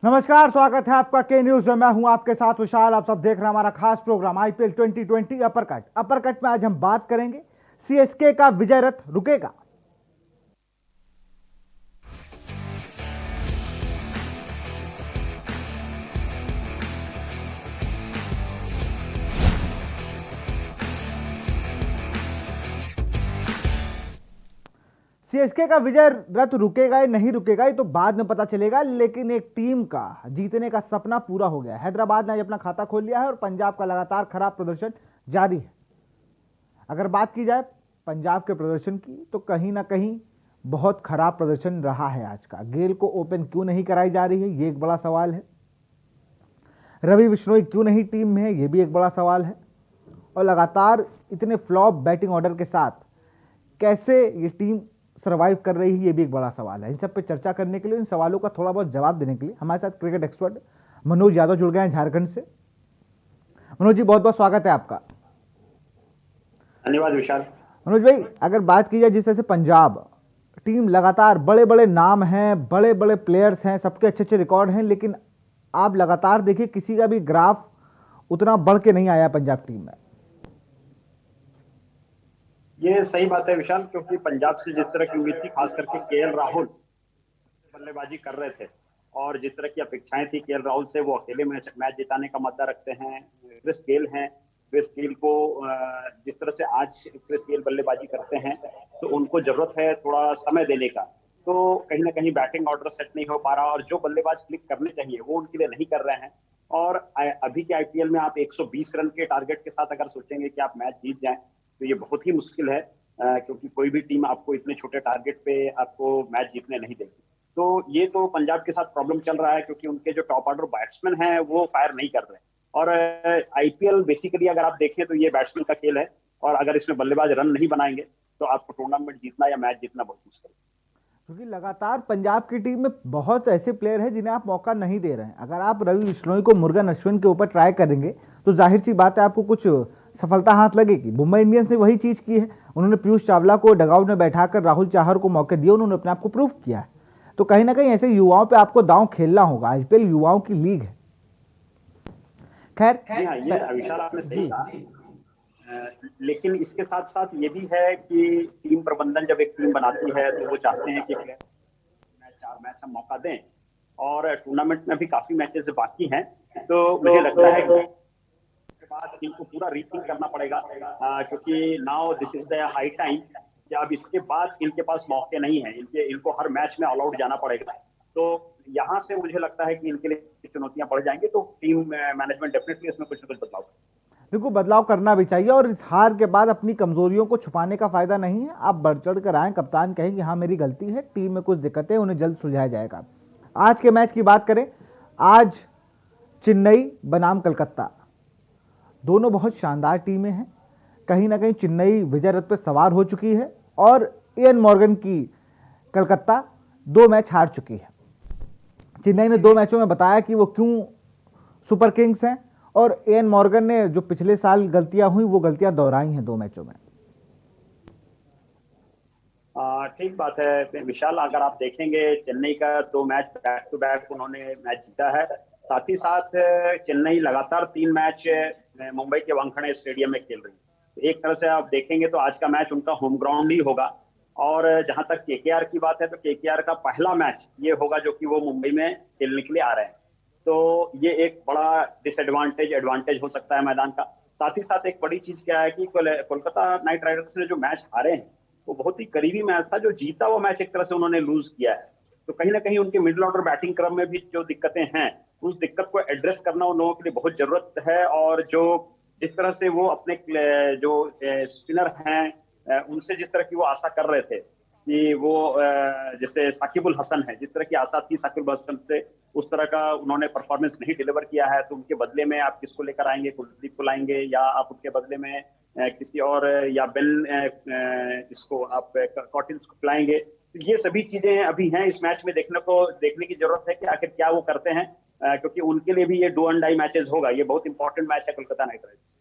नमस्कार, स्वागत है आपका के न्यूज में। मैं हूं आपके साथ विशाल। आप सब देख रहे हैं हमारा खास प्रोग्राम आईपीएल 2020 अपर कट में आज हम बात करेंगे सीएसके का विजय रथ रुकेगा। सीएसके का विजय रथ रुकेगा या नहीं रुकेगा ये तो बाद में पता चलेगा, लेकिन एक टीम का जीतने का सपना पूरा हो गया। हैदराबाद ने आज अपना खाता खोल लिया है और पंजाब का लगातार खराब प्रदर्शन जारी है। अगर बात की जाए पंजाब के प्रदर्शन की तो कहीं ना कहीं बहुत खराब प्रदर्शन रहा है आज का। गेल को ओपन क्यों नहीं कराई जा रही है, ये एक बड़ा सवाल है। रवि बिश्नोई क्यों नहीं टीम में है, ये भी एक बड़ा सवाल है। और लगातार इतने फ्लॉप बैटिंग ऑर्डर के साथ कैसे ये टीम सर्वाइव कर रही है, ये भी एक बड़ा सवाल है। इन सब पे चर्चा करने के लिए, इन सवालों का थोड़ा बहुत जवाब देने के लिए हमारे साथ क्रिकेट एक्सपर्ट मनोज यादव जुड़ गए हैं झारखंड से। मनोज जी, बहुत बहुत स्वागत है आपका। धन्यवाद विशाल। मनोज भाई, अगर बात की जाए जिस तरह से पंजाब टीम लगातार बड़े बड़े नाम हैं, बड़े बड़े प्लेयर्स हैं, सबके अच्छे अच्छे रिकॉर्ड हैं, लेकिन आप लगातार देखिए किसी का भी ग्राफ उतना बढ़ के नहीं आया पंजाब टीम में। ये सही बात है विशाल, क्योंकि पंजाब से जिस तरह की उम्मीद थी, खास करके केएल राहुल बल्लेबाजी कर रहे थे और जिस तरह की अपेक्षाएं थी केएल राहुल से, वो अकेले मैच जिताने का मद्दा रखते हैं। क्रिस गेल हैं, क्रिस गेल को जिस तरह से आज क्रिस गेल बल्लेबाजी करते हैं तो उनको जरूरत है थोड़ा समय देने का। तो कहीं ना कहीं बैटिंग ऑर्डर सेट नहीं हो पा रहा और जो बल्लेबाज क्लिक करने चाहिए वो उनके लिए नहीं कर रहे हैं। और अभी के आईपीएल में आप 120 रन के टारगेट के साथ अगर सोचेंगे कि आप मैच जीत जाएं तो ये बहुत ही मुश्किल है, क्योंकि कोई भी टीम आपको इतने छोटे टारगेट पे आपको मैच जीतने नहीं देगी। तो ये तो पंजाब के साथ प्रॉब्लम चल रहा है, क्योंकि उनके जो टॉप ऑर्डर बैट्समैन हैं वो फायर नहीं कर रहे। और आईपीएल बेसिकली अगर आप देखें तो ये बैट्समैन का खेल है, और अगर इसमें बल्लेबाज रन नहीं बनाएंगे तो आपको टूर्नामेंट जीतना या मैच जीतना बहुत मुश्किल है। क्योंकि लगातार पंजाब की टीम में बहुत ऐसे प्लेयर हैं जिन्हें आप मौका नहीं दे रहे हैं। अगर आप रवि बिश्नोई को मुरुगन अश्विन के ऊपर ट्राई करेंगे तो जाहिर सी बात है आपको कुछ सफलता हाथ लगेगी। मुंबई इंडियंस ने वही चीज़ की है। उन्होंने पीयूष चावला को डगआउट में बैठाकर राहुल चाहर को मौके दिए, उन्होंने अपने आप को प्रूव किया है। तो कहीं ना कहीं ऐसे युवाओं पे आपको दांव खेलना होगा। आईपीएल युवाओं की लीग है। खैर, ये विशाल आपने सही कहा, लेकिन इसके साथ साथ ये भी है कि टीम प्रबंधन जब एक टीम बनाती है तो वो चाहते हैं कि चार मैच हम मौका दें, और टूर्नामेंट में भी काफी मैचेस बाकी हैं। तो मुझे लगता है कि के बाद इनको पूरा रीथिंक करना पड़ेगा, क्योंकि now this is the high time कि अब इसके बाद इनके पास मौके नहीं है। इनको हर मैच में ऑल आउट जाना पड़ेगा। तो यहाँ से मुझे लगता है कि इनके लिए चुनौतियां बढ़ जाएंगी। तो टीम मैनेजमेंट डेफिनेटली इसमें कुछ ना कुछ बदलाव बिल्कुल बदलाव करना भी चाहिए। और इस हार के बाद अपनी कमजोरियों को छुपाने का फायदा नहीं है। आप बढ़ चढ़ कर आए, कप्तान कहें कि हाँ मेरी गलती है, टीम में कुछ दिक्कतें, उन्हें जल्द सुलझाया जाएगा। आज के मैच की बात करें, आज चेन्नई बनाम कलकत्ता, दोनों बहुत शानदार टीमें हैं। कहीं ना कहीं चेन्नई विजय रथ पर सवार हो चुकी है और इयन मॉर्गन की कलकत्ता 2 मैच हार चुकी है। चेन्नई ने 2 मैचों में बताया कि वो क्यों सुपर किंग्स हैं, और इयन मॉर्गन ने जो पिछले साल गलतियां हुई वो गलतियां दोहराई हैं 2 मैचों में। ठीक बात है विशाल। अगर आप देखेंगे चेन्नई का 2 मैच बैक टू बैक उन्होंने मैच जीता है। साथ ही साथ चेन्नई लगातार 3 मैच मुंबई के वानखेड़े स्टेडियम में खेल रही है। एक तरह से आप देखेंगे तो आज का मैच उनका होम ग्राउंड ही होगा। और जहां तक केकेआर की बात है तो केकेआर का पहला मैच ये होगा जो कि वो मुंबई में खेलने के लिए आ रहे हैं। तो ये एक बड़ा एडवांटेज हो सकता है मैदान का। साथ ही साथ एक बड़ी चीज क्या है कि कोलकाता नाइट राइडर्स ने जो मैच हारे हैं वो बहुत ही करीबी मैच था। जो जीता वो मैच एक तरह से उन्होंने लूज किया है। तो कहीं ना कहीं उनके मिडिल ऑर्डर बैटिंग क्रम में भी जो दिक्कतें हैं, उस दिक्कत को एड्रेस करना उन लोगों के लिए बहुत जरूरत है। और जो जिस तरह से वो अपने जो स्पिनर हैं उनसे जिस तरह की वो आशा कर रहे थे कि वो जैसे साकिबुल हसन है, जिस तरह की आशा थी साकिबुल हसन से, उस तरह का उन्होंने परफॉर्मेंस नहीं डिलीवर किया है। तो उनके बदले में आप किसको लेकर आएंगे? कुलदीप को लाएंगे, या आप उनके बदले में किसी और, या बेन इसको आप कॉटिन्स को खिलाएंगे? तो ये सभी चीजें अभी हैं इस मैच में देखने की जरूरत है कि आखिर क्या वो करते हैं, क्योंकि उनके लिए भी ये डू एंड डाई मैचेस होगा। ये बहुत इंपॉर्टेंट मैच है कोलकाता नाइट राइडर्स।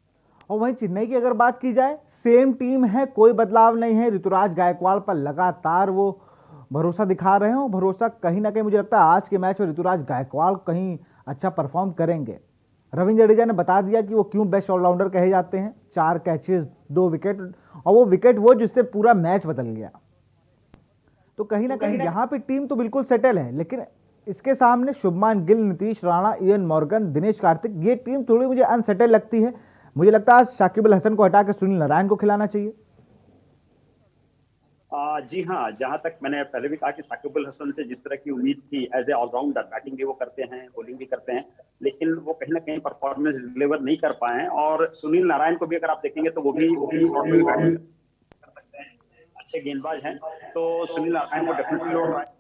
और वहीं चेन्नई की अगर बात की जाए, सेम टीम है, कोई बदलाव नहीं है। ऋतुराज गायकवाड़ पर लगातार वो भरोसा दिखा रहे हैं, और भरोसा कहीं ना कहीं मुझे लगता है आज के मैच में ऋतुराज गायकवाड़ कहीं अच्छा परफॉर्म करेंगे। रविंद्र जडेजा ने बता दिया कि वो क्यों बेस्ट ऑलराउंडर कहे जाते हैं, 4 कैचेस 2 विकेट, और वो विकेट वो जिससे पूरा मैच बदल गया। तो कहीं ना कहीं यहाँ पे टीम तो बिल्कुल सेटल है, लेकिन इसके सामने शुभमान गिल, नीतीश राणा, इयन मॉर्गन, दिनेश कार्तिक, ये टीम थोड़ी मुझे अनसेटल लगती है। मुझे लगता है आज शाकिब अल हसन को हटा के सुनील नारायण को खिलाना चाहिए। जी हाँ, जहां तक मैंने पहले भी कहा कि साकिब अल हसन से जिस तरह की उम्मीद थी एज ए ऑलराउंडर, बैटिंग भी वो करते हैं, बॉलिंग भी करते हैं, लेकिन वो कहीं ना कहीं परफॉर्मेंस डिलीवर नहीं कर पाए हैं। और सुनील नारायण को भी अगर आप देखेंगे तो वो भी बैटिंग कर सकते हैं, अच्छे गेंदबाज हैं। तो सुनील नारायण को डेफिनेटली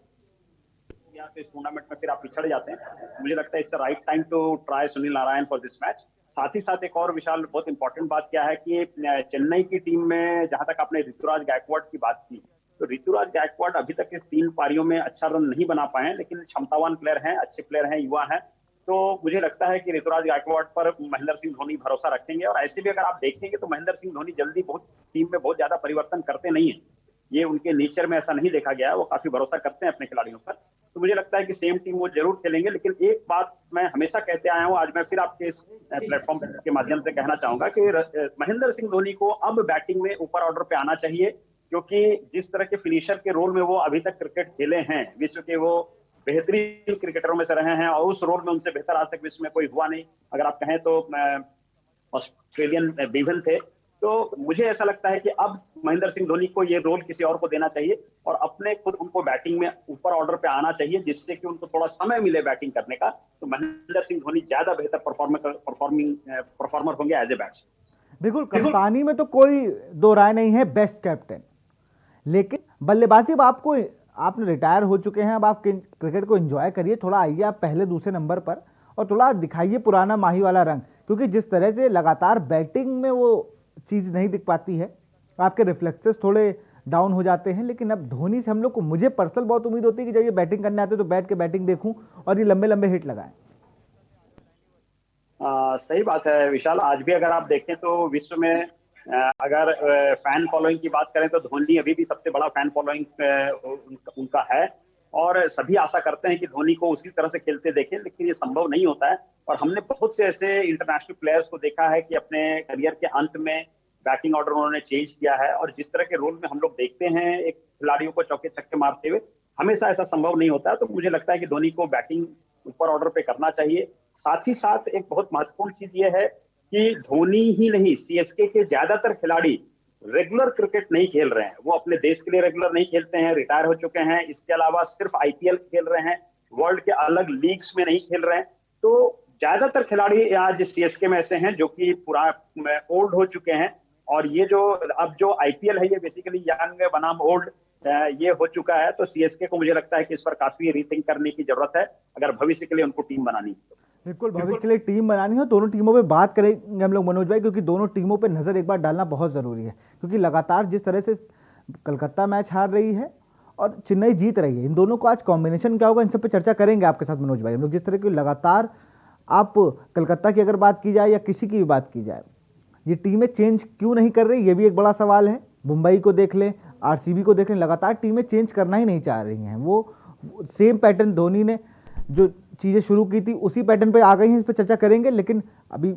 इस टूर्नामेंट में फिर आप पिछड़ जाते हैं। मुझे लगता है it's right time to try Sunil Narine for this match. साथ ही साथ एक और विशाल बहुत इंपॉर्टेंट बात क्या है कि चेन्नई की टीम में जहां तक आपने ऋतुराज गायकवाड़ की बात की, तो ऋतुराज गायकवाड़ अभी तक इस 3 पारियों में अच्छा रन नहीं बना पाए हैं, लेकिन क्षमतावान प्लेयर हैं, अच्छे प्लेयर हैं, युवा हैं। तो मुझे लगता है कि ऋतुराज गायकवाड़ पर महेंद्र सिंह धोनी भरोसा रखेंगे। और ऐसे भी अगर आप देखेंगे तो महेंद्र सिंह धोनी जल्दी टीम में बहुत ज्यादा परिवर्तन करते नहीं है, ये उनके नेचर में ऐसा नहीं देखा गया है, वो काफी भरोसा करते हैं अपने खिलाड़ियों पर। तो मुझे लगता है कि सेम टीम वो जरूर खेलेंगे। लेकिन एक बात मैं हमेशा कहते आया हूं, आज मैं फिर आपके इस प्लेटफॉर्म के माध्यम से कहना चाहूंगा कि महेंद्र सिंह धोनी को अब बैटिंग में ऊपर ऑर्डर पे आना चाहिए, क्योंकि जिस तरह के फिनिशर के रोल में वो अभी तक क्रिकेट खेले हैं, विश्व के वो बेहतरीन क्रिकेटरों में से रहे हैं, और उस रोल में उनसे बेहतर आज तक विश्व में कोई हुआ नहीं। अगर आप कहें तो ऑस्ट्रेलियन बीवन थे। तो मुझे ऐसा लगता है कि अब महेंद्र सिंह धोनी को ये रोल किसी और को देना चाहिए और अपने खुद उनको बैटिंग में ऊपर ऑर्डर पे आना चाहिए, जिससे कि उनको थोड़ा समय मिले बैटिंग करने का। तो महेंद्र सिंह धोनी ज्यादा बेहतर परफॉर्मर होंगे एज ए बैट्समैन। बिल्कुल, कप्तानी में तो कोई दो राय नहीं है, बेस्ट कैप्टन। लेकिन बल्लेबाजी अब आपने रिटायर हो चुके हैं, अब आप क्रिकेट को एंजॉय करिए, थोड़ा आइए आप पहले दूसरे नंबर पर और थोड़ा दिखाइए पुराना माही वाला रंग, क्योंकि जिस तरह से लगातार बैटिंग में वो चीज़ नहीं दिख पाती है, आपके रिफ्लेक्सेस थोड़े डाउन हो जाते हैं। लेकिन अब धोनी से हम लोग को, मुझे पर्सनल बहुत उम्मीद होती है कि जब ये बैटिंग करने आते तो बैठ के बैटिंग देखूं और ये लंबे लंबे हिट लगाएं। सही बात है विशाल। आज भी अगर आप देखें तो विश्व में अगर फैन फॉलोइंग की बात करें तो धोनी अभी भी सबसे बड़ा फैन फॉलोइंग उनका है, और सभी आशा करते हैं कि धोनी को उसी तरह से खेलते देखें, लेकिन ये संभव नहीं होता है। और हमने बहुत से ऐसे इंटरनेशनल प्लेयर्स को देखा है कि अपने करियर के अंत में बैटिंग ऑर्डर उन्होंने चेंज किया है, और जिस तरह के रोल में हम लोग देखते हैं एक खिलाड़ियों को चौके छक्के मारते हुए, हमेशा ऐसा संभव नहीं होता है। तो मुझे लगता है कि धोनी को बैटिंग ऊपर ऑर्डर पे करना चाहिए। साथ ही साथ एक बहुत महत्वपूर्ण चीज ये है कि धोनी ही नहीं, सीएसके के ज्यादातर खिलाड़ी रेगुलर क्रिकेट नहीं खेल रहे हैं। वो अपने देश के लिए रेगुलर नहीं खेलते हैं, रिटायर हो चुके हैं। इसके अलावा सिर्फ आईपीएल खेल रहे हैं, वर्ल्ड के अलग लीग्स में नहीं खेल रहे हैं। तो ज्यादातर खिलाड़ी आज सीएसके में ऐसे हैं जो कि पूरा ओल्ड हो चुके हैं, और ये जो अब जो आईपीएल है ये बेसिकली यंग बनाम ओल्ड ये हो चुका है। तो सीएसके को मुझे लगता है कि इस पर काफी रीथिंक करने की जरूरत है, अगर भविष्य के लिए उनको टीम बनानी है। बिल्कुल, भविष्य के लिए टीम बनानी है। दोनों टीमों पे बात करेंगे हम लोग मनोज भाई, क्योंकि दोनों टीमों पे नज़र एक बार डालना बहुत ज़रूरी है, क्योंकि लगातार जिस तरह से कलकत्ता मैच हार रही है और चेन्नई जीत रही है, इन दोनों का आज कॉम्बिनेशन क्या होगा, इन सब पे चर्चा करेंगे आपके साथ मनोज भाई। हम लोग जिस तरह की लगातार, आप कलकत्ता की अगर बात की जाए या किसी की भी बात की जाए, ये टीमें चेंज क्यों नहीं कर रही, ये भी एक बड़ा सवाल है। मुंबई को देख लें, आरसीबी को देख लें, लगातार टीमें चेंज करना ही नहीं चाह रही हैं। वो सेम पैटर्न, धोनी ने जो चीज़ें शुरू की थी उसी पैटर्न पे आ गई हैं, इस पर चर्चा करेंगे। लेकिन अभी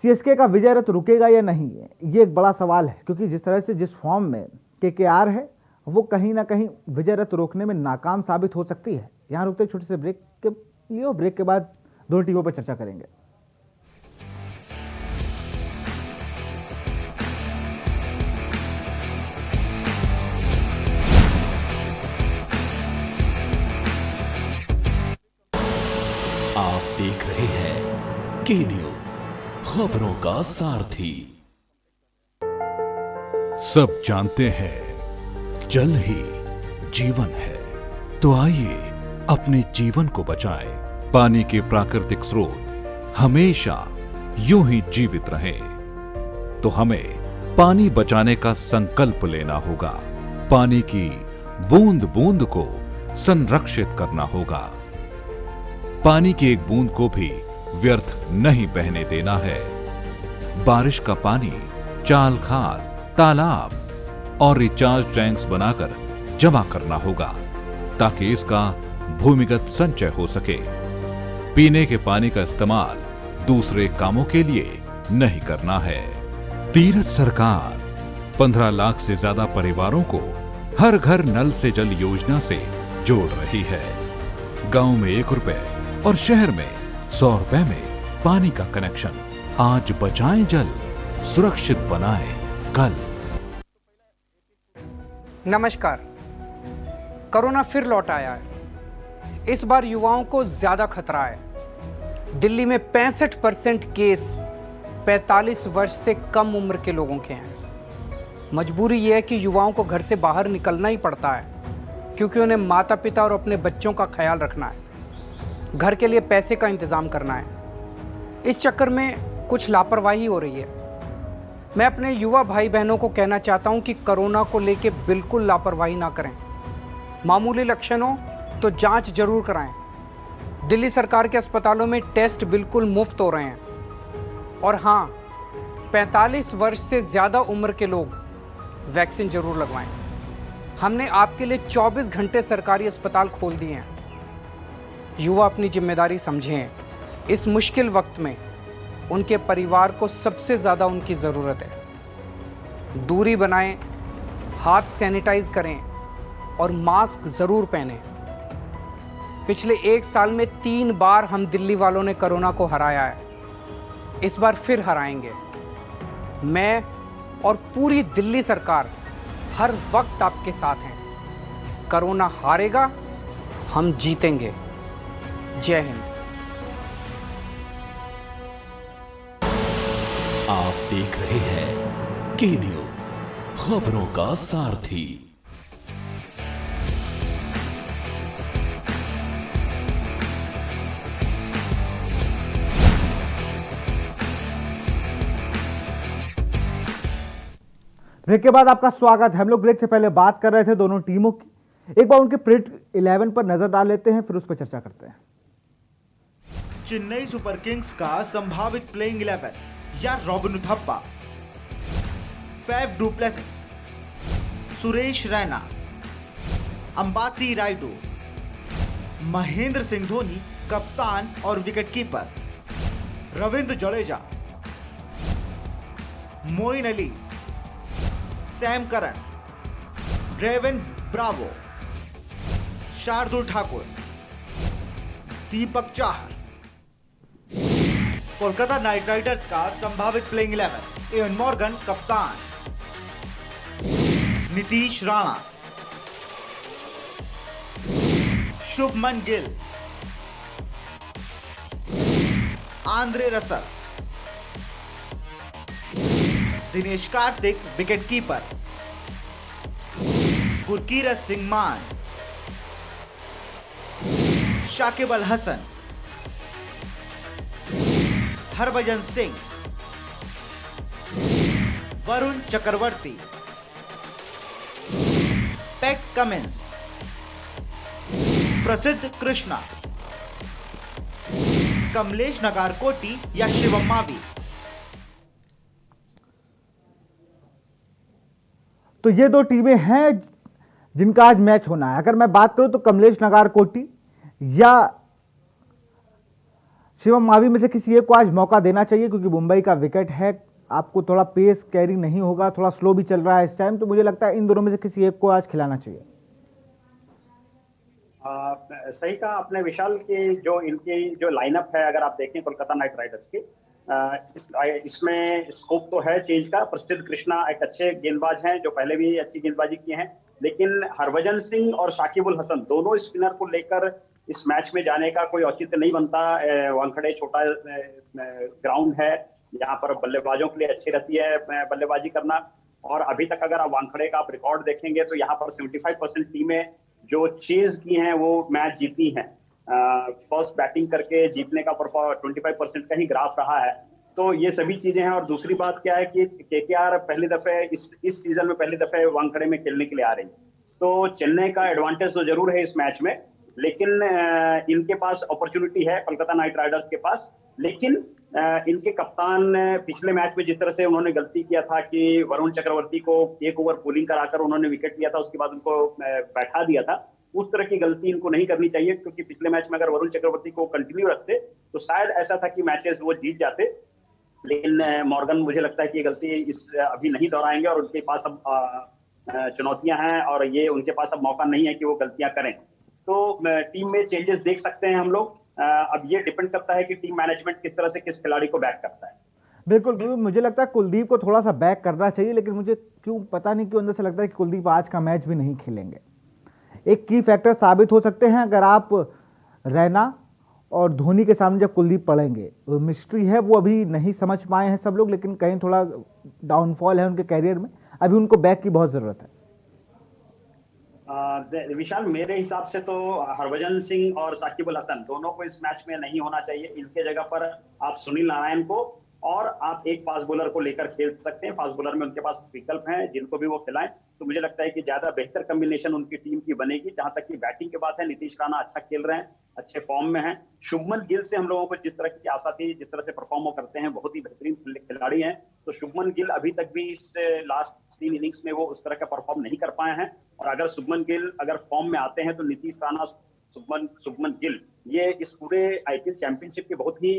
सीएसके का विजय रथ रुकेगा या नहीं, ये एक बड़ा सवाल है, क्योंकि जिस तरह से जिस फॉर्म में केकेआर है, वो कहीं ना कहीं विजय रथ रोकने में नाकाम साबित हो सकती है। यहाँ रुकते छोटे से ब्रेक के लिए, ब्रेक के बाद दोनों टीमों पर चर्चा करेंगे। आप देख रहे हैं के न्यूज, खबरों का सारथी। सब जानते हैं जल ही जीवन है, तो आइए अपने जीवन को बचाएं। पानी के प्राकृतिक स्रोत हमेशा यूं ही जीवित रहें, तो हमें पानी बचाने का संकल्प लेना होगा। पानी की बूंद बूंद को संरक्षित करना होगा। पानी की एक बूंद को भी व्यर्थ नहीं बहने देना है। बारिश का पानी चाल खाल, तालाब और रिचार्ज टैंक्स बनाकर जमा करना होगा ताकि इसका भूमिगत संचय हो सके। पीने के पानी का इस्तेमाल दूसरे कामों के लिए नहीं करना है। तीरथ सरकार 15 लाख से ज्यादा परिवारों को हर घर नल से जल योजना से जोड़ रही है। गांव में 1 रुपए और शहर में 100 रुपए में पानी का कनेक्शन। आज बचाएं जल, सुरक्षित बनाएं कल। नमस्कार। कोरोना फिर लौट आया है। इस बार युवाओं को ज्यादा खतरा है। दिल्ली में 65% केस 45 वर्ष से कम उम्र के लोगों के हैं। मजबूरी यह है कि युवाओं को घर से बाहर निकलना ही पड़ता है क्योंकि उन्हें माता पिता और अपने बच्चों का ख्याल रखना है, घर के लिए पैसे का इंतजाम करना है। इस चक्कर में कुछ लापरवाही हो रही है। मैं अपने युवा भाई बहनों को कहना चाहता हूं कि कोरोना को लेकर बिल्कुल लापरवाही ना करें। मामूली लक्षण हो तो जांच जरूर कराएं। दिल्ली सरकार के अस्पतालों में टेस्ट बिल्कुल मुफ्त हो रहे हैं। और हाँ, 45 वर्ष से ज़्यादा उम्र के लोग वैक्सीन जरूर लगवाएं। हमने आपके लिए 24 घंटे सरकारी अस्पताल खोल दिए हैं। युवा अपनी जिम्मेदारी समझें। इस मुश्किल वक्त में उनके परिवार को सबसे ज़्यादा उनकी ज़रूरत है। दूरी बनाएं, हाथ सैनिटाइज करें और मास्क ज़रूर पहनें। पिछले 1 साल में 3 बार हम दिल्ली वालों ने कोरोना को हराया है। इस बार फिर हराएंगे। मैं और पूरी दिल्ली सरकार हर वक्त आपके साथ हैं। कोरोना हारेगा, हम जीतेंगे। जय हिंद। आप देख रहे हैं के न्यूज, खबरों का सारथी। ब्रेक के बाद आपका स्वागत है। हम लोग ब्रेक से पहले बात कर रहे थे दोनों टीमों की। एक बार उनके प्रेट 11 पर नजर डाल लेते हैं, फिर उस पर चर्चा करते हैं। चेन्नई सुपर किंग्स का संभावित प्लेइंग 11 या Robin Uthappa, Faf du Plessis, Suresh Raina, Ambati Rayudu, Mahendra Singh Dhoni कप्तान और wicketkeeper, Ravindra Jadeja, Moeen Ali, Sam Curran, Dwayne Bravo, Shardul Thakur, Deepak Chahar. Kolkata Knight Riders का संभावित प्लेइंग 11 एवन मॉर्गन कप्तान, Nitish Rana, Shubman Gill, Andre Russell, Dinesh Karthik wicketkeeper, Gurkeerat Singh Mann, Shakib Al Hasan, Harbhajan Singh, Varun Chakravarthy, Pat Cummins, Prasidh Krishna, Kamlesh नगारकोटी या शिवम मावी। तो ये दो टीमें हैं जिनका आज मैच होना है। अगर मैं बात करूं तो कमलेश नगारकोटी या शिवम मावी में से किसी एक को आज मौका देना चाहिए, क्योंकि मुंबई का विकेट है। आपको थोड़ा पेस कैरी नहीं होगा, थोड़ा स्लो भी चल रहा है इस टाइम, तो मुझे लगता है इन दोनों में से किसी एक को आज खिलाना चाहिए। सही कहा आपने विशाल की जो इनकी जो लाइनअप है, अगर आप देखें कोलकाता नाइट राइडर्स की, इसमें स्कोप तो है चेंज का। प्रसिद्ध कृष्णा एक अच्छे गेंदबाज हैं जो पहले भी अच्छी गेंदबाजी किए हैं, लेकिन हरभजन सिंह और शाकिब उल हसन दोनों स्पिनर को लेकर इस मैच में जाने का कोई औचित्य नहीं बनता। वानखेड़े छोटा ग्राउंड है, यहाँ पर बल्लेबाजों के लिए अच्छी रहती है बल्लेबाजी करना। और अभी तक अगर आप वानखेड़े का आप रिकॉर्ड देखेंगे तो यहाँ पर 75% टीमें जो चेज की हैं वो मैच जीती हैं। फर्स्ट बैटिंग करके जीतने का 25% का ही ग्राफ रहा है। तो ये सभी चीजें हैं। और दूसरी बात क्या है कि केकेआर पहली दफे इस सीजन में पहली दफे वानखेड़े में खेलने के लिए आ रही है, तो चेन्नई का एडवांटेज तो जरूर है इस मैच में, लेकिन इनके पास अपॉर्चुनिटी है कोलकाता नाइट राइडर्स के पास। लेकिन इनके कप्तान पिछले मैच में जिस तरह से उन्होंने गलती किया था कि वरुण चक्रवर्ती को एक ओवर बोलिंग कराकर उन्होंने विकेट लिया था, उसके बाद उनको बैठा दिया था, उस तरह की गलती इनको नहीं करनी चाहिए, क्योंकि पिछले मैच में अगर वरुण चक्रवर्ती को कंटिन्यू रखते तो शायद ऐसा था कि मैचेस वो जीत जाते। लेकिन मॉर्गन मुझे लगता है कि ये गलती अभी नहीं दोहराएंगे और उनके पास अब चुनौतियां हैं और ये उनके पास अब मौका नहीं है कि वो गलतियां करें। तो टीम में चेंजेस देख सकते हैं हम लोग। अब ये डिपेंड करता है कि टीम मैनेजमेंट किस तरह से किस खिलाड़ी को बैक करता है। बिल्कुल, मुझे लगता है कुलदीप को थोड़ा सा बैक करना चाहिए, लेकिन मुझे क्यों पता नहीं क्यों अंदर से लगता है कि कुलदीप आज का मैच भी नहीं खेलेंगे। एक की फैक्टर साबित हो सकते हैं अगर आप रैना और धोनी के सामने जब कुलदीप पड़ेंगे। मिस्ट्री है, वो अभी नहीं समझ पाए हैं सब लोग, लेकिन कहीं थोड़ा डाउनफॉल है उनके कैरियर में, अभी उनको बैक की बहुत जरूरत है। विशाल, मेरे हिसाब से तो हरभजन सिंह और साकिब अल हसन दोनों को इस मैच में नहीं होना चाहिए। इनके जगह पर आप सुनील नारायण को और आप एक फास्ट बॉलर को लेकर खेल सकते हैं। फास्ट बॉलर में उनके पास विकल्प हैं जिनको भी वो खिलाएं, तो मुझे लगता है कि ज्यादा बेहतर कॉम्बिनेशन उनकी टीम की बनेगी। जहां तक कि बैटिंग की बात है, नीतीश राणा अच्छा खेल रहे हैं, अच्छे फॉर्म में हैं। शुभमन गिल से हम लोगों को जिस तरह की आशा थी, जिस तरह से परफॉर्म वो करते हैं, बहुत ही बेहतरीन खिलाड़ी हैं। तो शुभमन गिल अभी तक भी इस लास्ट 3 इनिंग्स में वो उस तरह का परफॉर्म नहीं कर पाए हैं। और अगर शुभमन गिल अगर फॉर्म में आते हैं तो नीतीश राणा, शुभमन गिल ये इस पूरे आईपीएल चैंपियनशिप के बहुत ही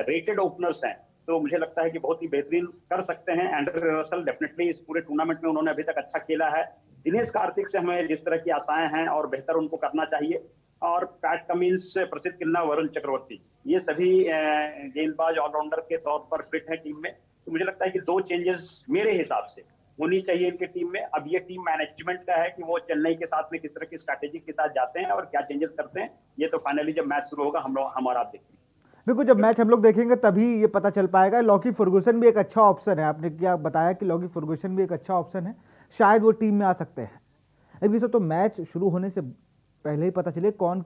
रेटेड ओपनर्स हैं। तो मुझे लगता है कि बहुत ही बेहतरीन कर सकते हैं। एंड्रे रसल डेफिनेटली इस पूरे टूर्नामेंट में उन्होंने अभी तक अच्छा खेला है। दिनेश कार्तिक से हमें जिस तरह की आशाएं हैं और बेहतर उनको करना चाहिए। और पैट कमिंस, प्रसिद्ध किन्ना, वरुण चक्रवर्ती, ये सभी गेंदबाज ऑलराउंडर के तौर पर फिट है टीम में। तो मुझे लगता है कि 2 चेंजेस मेरे हिसाब से होनी चाहिए इनकी टीम में। अब ये टीम मैनेजमेंट का है कि वो चेन्नई के साथ में किस तरह की स्ट्रैटेजी के साथ जाते हैं और क्या चेंजेस करते हैं। ये तो फाइनली जब मैच शुरू होगा हम और आप देखेंगे। बिल्कुल, जब मैच हम लोग देखेंगे तभी ये पता चल पाएगा। लॉकी फर्गूसन भी एक अच्छा ऑप्शन है, आपने क्या बताया कि लॉकी फर्गूसन भी एक अच्छा ऑप्शन है, शायद वो टीम में आ सकते हैं। अभी तो मैच शुरू होने से पहले ही पता चले कौन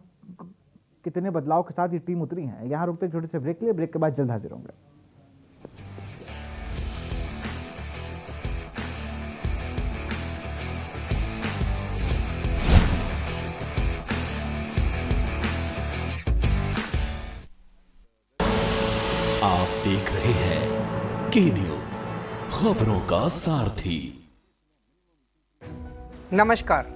कितने बदलाव के साथ ये टीम उतरी है। यहाँ रुकते छोटे से ब्रेक लिए, ब्रेक के बाद जल्द हाजिर होंगे। आप देख रहे हैं के न्यूज, खबरों का सारथी। नमस्कार।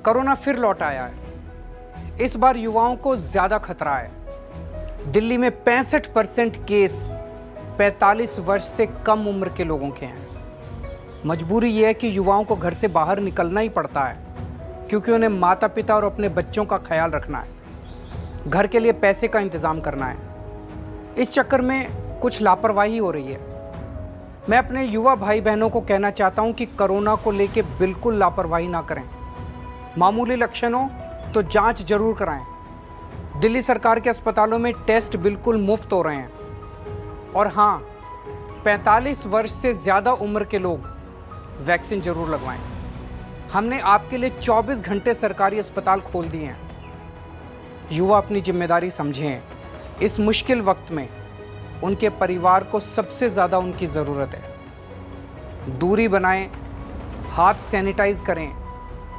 कोरोना फिर लौट आया है। इस बार युवाओं को ज्यादा खतरा है। दिल्ली में 65% केस 45 वर्ष से कम उम्र के लोगों के हैं। मजबूरी यह है कि युवाओं को घर से बाहर निकलना ही पड़ता है, क्योंकि उन्हें माता पिता और अपने बच्चों का ख्याल रखना है, घर के लिए पैसे का इंतजाम करना है। इस चक्कर में कुछ लापरवाही हो रही है। मैं अपने युवा भाई बहनों को कहना चाहता हूं कि कोरोना को लेकर बिल्कुल लापरवाही ना करें। मामूली लक्षण हो तो जांच जरूर कराएं। दिल्ली सरकार के अस्पतालों में टेस्ट बिल्कुल मुफ्त हो रहे हैं। और हाँ, 45 वर्ष से ज़्यादा उम्र के लोग वैक्सीन जरूर लगवाएं। हमने आपके लिए 24 घंटे सरकारी अस्पताल खोल दिए हैं। युवा अपनी जिम्मेदारी समझें। इस मुश्किल वक्त में उनके परिवार को सबसे ज़्यादा उनकी ज़रूरत है। दूरी बनाएं, हाथ सैनिटाइज करें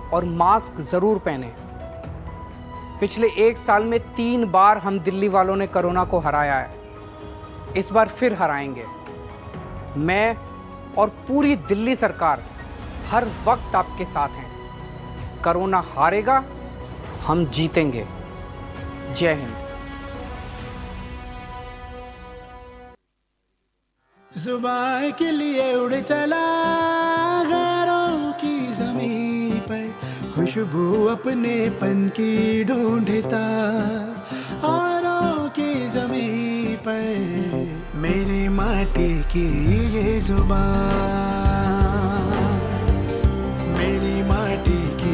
और मास्क ज़रूर पहनें। पिछले 1 साल में 3 बार हम दिल्ली वालों ने कोरोना को हराया है। इस बार फिर हराएंगे। मैं और पूरी दिल्ली सरकार हर वक्त आपके साथ हैं। कोरोना हारेगा, हम जीतेंगे। जय हिंद। जुबान के लिए उड़ चला गैरों की ज़मीं पर, खुशबू अपने पन की ढूंढता औरों की ज़मीं पर। मेरी माटी की ये जुबान, मेरी माटी की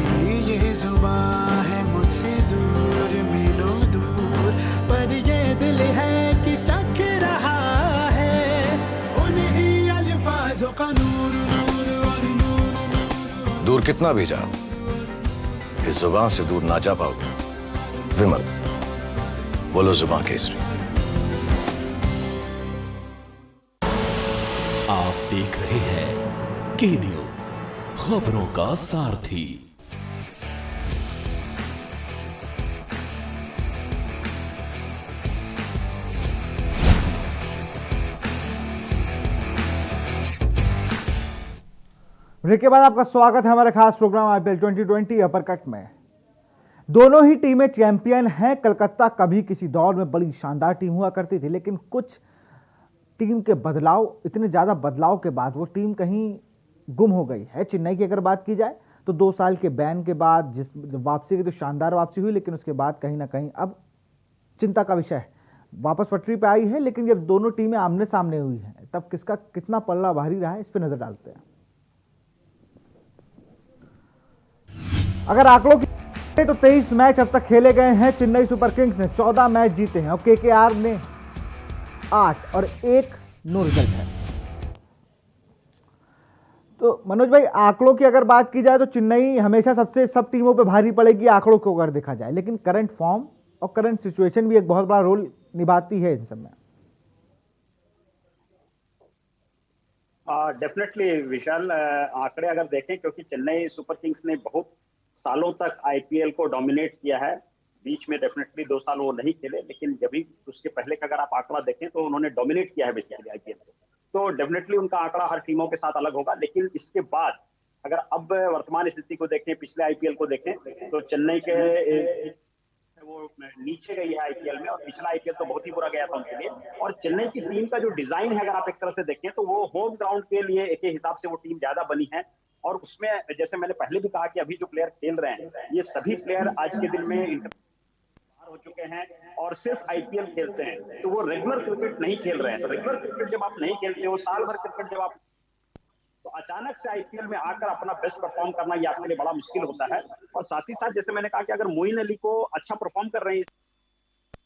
ये जुबान है मुझसे दूर मिलो दूर, पर ये दिल है कि चख रहा का नूर, नूर और नूर। दूर कितना भी जा, इस जुबान से दूर ना जा पाओगे। विमल, बोलो जुबान केसरी। आप देख रहे हैं के न्यूज, खबरों का सारथी। ब्रेक के बाद आपका स्वागत है हमारे खास प्रोग्राम आईपीएल 2020 अपर में। दोनों ही टीमें चैंपियन हैं। कलकत्ता कभी किसी दौर में बड़ी शानदार टीम हुआ करती थी, लेकिन कुछ टीम के बदलाव, इतने ज़्यादा बदलाव के बाद वो टीम कहीं गुम हो गई है। चेन्नई की अगर बात की जाए तो 2 साल के बैन के बाद जिस वापसी की तो शानदार वापसी हुई, लेकिन उसके बाद कहीं ना कहीं अब चिंता का विषय है। वापस पटरी पे आई है, लेकिन जब दोनों टीमें आमने सामने हुई हैं तब किसका कितना पल्ला भारी रहा है, इस पर नजर डालते हैं। अगर आंकड़ों की तो 23 मैच अब तक खेले गए हैं। चेन्नई सुपर किंग्स ने 14 मैच जीते हैं और केकेआर ने 8 और 1 नो रिजल्ट है। तो मनोज भाई, आंकड़ों की अगर बात की जाए तो चेन्नई हमेशा सब टीमों पे भारी पड़ेगी आंकड़ों को अगर देखा जाए, लेकिन करंट फॉर्म और करंट सिचुएशन भी एक बहुत बड़ा रोल निभाती है इन सब में। डेफिनेटली विशाल, आंकड़े अगर देखें, क्योंकि चेन्नई सुपर किंग्स ने बहुत सालों तक आईपीएल को डोमिनेट किया है। बीच में डेफिनेटली 2 साल वो नहीं खेले, लेकिन जब भी उसके पहले का अगर आप आंकड़ा देखें तो उन्होंने डोमिनेट किया है बेसिकली आईपीएल को। तो डेफिनेटली उनका आंकड़ा हर टीमों के साथ अलग होगा, लेकिन इसके बाद अगर अब वर्तमान स्थिति को देखें, पिछले आईपीएल को देखें, तो चेन्नई के वो नीचे गई है आईपीएल में, और पिछला आईपीएल तो बहुत ही बुरा गया था उनके लिए। और चेन्नई की टीम का जो डिजाइन है, अगर आप एक तरह से देखें तो वो होम ग्राउंड के लिए एक हिसाब से वो टीम ज्यादा बनी है। और उसमें जैसे मैंने पहले भी कहा कि अभी जो प्लेयर खेल रहे हैं, ये सभी प्लेयर आज के दिन में हो चुके हैं और सिर्फ आईपीएल खेलते हैं। तो वो रेगुलर क्रिकेट नहीं खेल रहे हैं। तो रेगुलर क्रिकेट जब आप नहीं खेलते हो, साल भर क्रिकेट जब आप, तो अचानक से आईपीएल में आकर अपना बेस्ट परफॉर्म करना ये आपके लिए बड़ा मुश्किल होता है। और साथ ही साथ जैसे मैंने कहा कि अगर मोइन अली को अच्छा परफॉर्म कर रहे हैं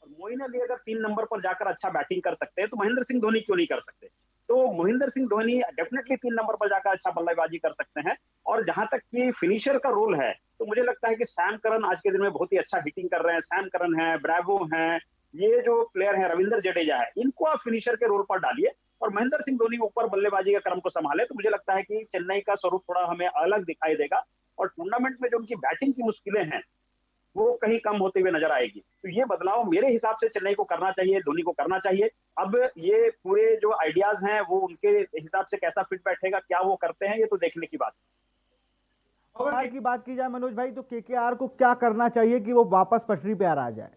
और मोइन अली अगर 3 नंबर पर जाकर अच्छा बैटिंग कर सकते हैं, तो महेंद्र सिंह धोनी क्यों नहीं कर सकते? तो महेंद्र सिंह धोनी डेफिनेटली 3 नंबर पर जाकर अच्छा बल्लेबाजी कर सकते हैं। और जहां तक कि फिनिशर का रोल है, तो मुझे लगता है कि सैम करन आज के दिन में बहुत ही अच्छा हिटिंग कर रहे हैं। सैम करन है, ब्रावो हैं, ये जो प्लेयर हैं, रविंद्र जडेजा है, इनको आप फिनिशर के रोल पर डालिए और महेंद्र सिंह धोनी ऊपर बल्लेबाजी का क्रम को संभाले, तो मुझे लगता है कि चेन्नई का स्वरूप थोड़ा हमें अलग दिखाई देगा और टूर्नामेंट में जो उनकी बैटिंग की मुश्किलें हैं वो कहीं कम होते हुए नजर आएगी। तो ये बदलाव मेरे हिसाब से चेन्नई को करना चाहिए, धोनी को करना चाहिए। अब ये पूरे जो आइडियाज हैं वो उनके हिसाब से कैसा फिट बैठेगा, क्या वो करते हैं, ये तो देखने की बात है। अगर की बात की जाए मनोज भाई, तो केकेआर को क्या करना चाहिए कि वो वापस पटरी पे आ जाए?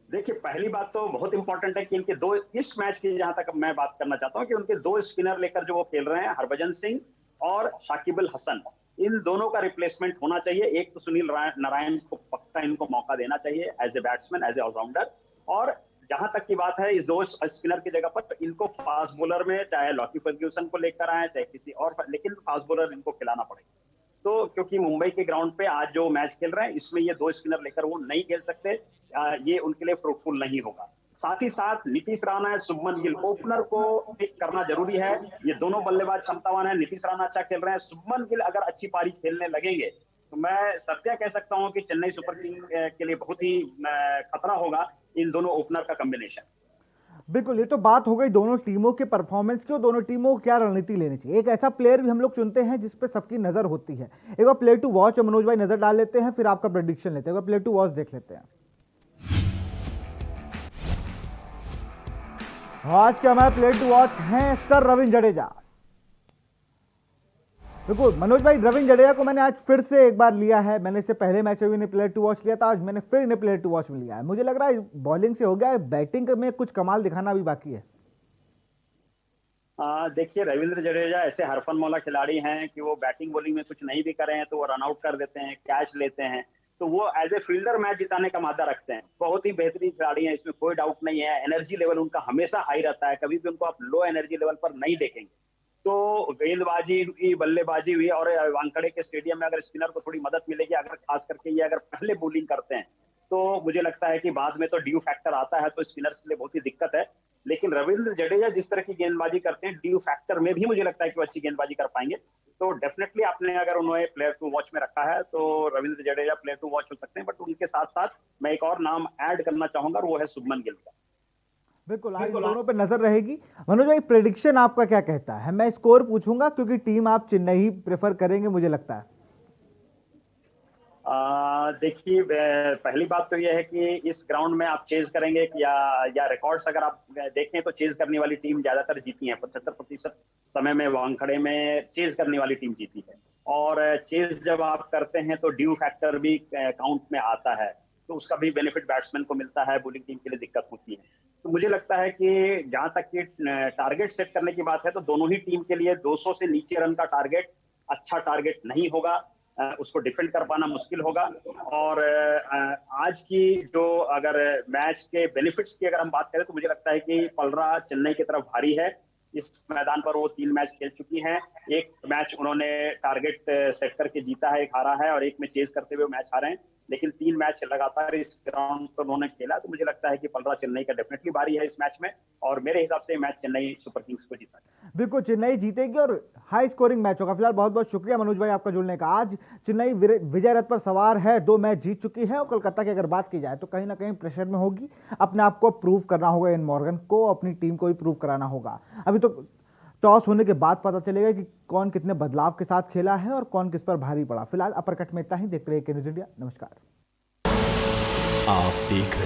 देखिए, पहली बात तो बहुत इंपॉर्टेंट है कि इनके दो, इस मैच की जहां तक मैं बात करना चाहता हूं कि उनके 2 स्पिनर लेकर जो वो खेल रहे हैं, हरभजन सिंह और शाकिब अल हसन, इन दोनों का रिप्लेसमेंट होना चाहिए। एक तो सुनील नारायण को पक्का इनको मौका देना चाहिए as a batsman, as a allrounder. और जहां तक की बात है, इस 2 स्पिनर की जगह पर इनको फास्ट बॉलर में चाहे लॉकी फर्ग्यूसन को लेकर आए, चाहे किसी और, लेकिन फास्ट बॉलर इनको खिलाना पड़ेगा। तो क्योंकि मुंबई के ग्राउंड पे आज जो मैच खेल रहे हैं, इसमें ये 2 स्पिनर लेकर वो नहीं खेल सकते, ये उनके लिए फ्रूटफुल नहीं होगा। साथ ही साथ नीतीश राणा, शुभमन गिल, ओपनर को पिक करना जरूरी है। ये दोनों बल्लेबाज क्षमतावान है। नीतीश राणा अच्छा खेल रहे हैं, शुभमन गिल अगर अच्छी पारी खेलने लगेंगे तो मैं सत्या कह सकता हूं कि चेन्नई सुपर किंग के लिए बहुत ही खतरा होगा इन दोनों ओपनर का कॉम्बिनेशन। बिल्कुल, ये तो बात हो गई दोनों टीमों के परफॉर्मेंस की और दोनों टीमों को क्या रणनीति लेनी चाहिए। एक ऐसा प्लेयर भी हम लोग चुनते हैं जिस पे सबकी नजर होती है। एक बार प्लेयर टू वॉच मनोज भाई नजर डाल लेते हैं, फिर आपका प्रेडिक्शन लेते हैं। एक बार प्लेयर टू वॉच देख लेते हैं। आज के हमारे प्लेयर टू वॉच हैं सर रविंद्र जडेजा। बिल्कुल मनोज भाई, रविंद्र जडेजा को मैंने आज फिर से एक बार लिया है। मैंने इससे पहले मैच में इन्हें प्लेयर टू वॉच लिया था, आज मैंने फिर इन्हें प्लेयर टू वॉच में लिया है। मुझे लग रहा है बॉलिंग से हो गया है, बैटिंग में कुछ कमाल दिखाना भी बाकी है। देखिए, रविंद्र जडेजा ऐसे हरफन मौला खिलाड़ी हैं कि वो बैटिंग बॉलिंग में कुछ नहीं भी कर रहे हैं तो वो रन आउट कर देते हैं, कैच लेते हैं। तो वो एज ए फील्डर मैच जिताने का मादा रखते हैं। बहुत ही बेहतरीन खिलाड़ी हैं, इसमें कोई डाउट नहीं है। एनर्जी लेवल उनका हमेशा हाई रहता है, कभी भी उनको आप लो एनर्जी लेवल पर नहीं देखेंगे। तो गेंदबाजी हुई, बल्लेबाजी हुई, और वानखेड़े के स्टेडियम में अगर स्पिनर को थोड़ी मदद मिलेगी, अगर खास करके ये अगर पहले बॉलिंग करते हैं, तो मुझे लगता है कि बाद में तो ड्यू फैक्टर आता है, तो स्पिनर्स के लिए बहुत ही दिक्कत है। लेकिन रविंद्र जडेजा जिस तरह की गेंदबाजी करते हैं, ड्यू फैक्टर में भी मुझे लगता है कि वो अच्छी गेंदबाजी कर पाएंगे। तो डेफिनेटली आपने अगर उन्हें प्लेयर टू वॉच में रखा है तो Ravindra Jadeja player to watch हो सकते हैं। बट उनके साथ साथ मैं एक और नाम ऐड करना चाहूंगा, वो है शुभमन गिल का। बिल्कुल, आज दोनों पे नजर रहेगी। मनोज भाई, प्रेडिक्शन आपका क्या कहता है? मैं स्कोर पूछूंगा क्योंकि टीम आप चेन्नई ही प्रेफर करेंगे मुझे लगता है। देखिए, पहली बात तो यह है कि इस ग्राउंड में आप चेज करेंगे या रिकॉर्ड्स अगर आप देखें तो चेज करने वाली टीम ज्यादातर जीती है। 75% समय समय में वानखेड़े में चेज करने वाली टीम जीती है। और चेज जब आप करते हैं तो ड्यू फैक्टर भी काउंट में आता है, तो उसका भी बेनिफिट बैट्समैन को मिलता है, बॉलिंग टीम के लिए दिक्कत होती है। तो मुझे लगता है कि जहां तक कि टारगेट सेट करने की बात है तो दोनों ही टीम के लिए 200 से नीचे रन का टारगेट अच्छा टारगेट नहीं होगा, उसको डिफेंड कर पाना मुश्किल होगा। और आज की जो अगर मैच के बेनिफिट्स की अगर हम बात करें तो मुझे लगता है कि पलरा चेन्नई की तरफ भारी है। इस मैदान पर वो 3 मैच खेल चुकी हैं, एक मैच उन्होंने टारगेट सेट करके जीता है, एक हारा है, और एक में चेज करते हुए मैच हारे हैं, लेकिन 3 मैच लगातार इस ग्राउंड पर उन्होंने खेला। तो मुझे लगता है कि पलरा चेन्नई का डेफिनेटली बारी है इस मैच में, और मेरे हिसाब से मैच चेन्नई सुपर किंग्स को जीता है। बिल्कुल चेन्नई जीतेगी और हाई स्कोरिंग मैच होगा। फिलहाल बहुत बहुत शुक्रिया मनोज भाई आपका जुड़ने का। आज चेन्नई विजय रथ पर सवार है, 2 मैच जीत चुकी है और कोलकाता की अगर बात की जाए तो कहीं ना कहीं प्रेशर में होगी, अपने आप को प्रूव करना होगा, इयान मॉर्गन को अपनी टीम को भी प्रूव कराना होगा। अभी तो टॉस होने के बाद पता चलेगा कि कौन कितने बदलाव के साथ खेला है और कौन किस पर भारी पड़ा। फिलहाल अपर कट में इतना ही। देखते रहिए के न्यूज़ इंडिया। नमस्कार। आप देख रहे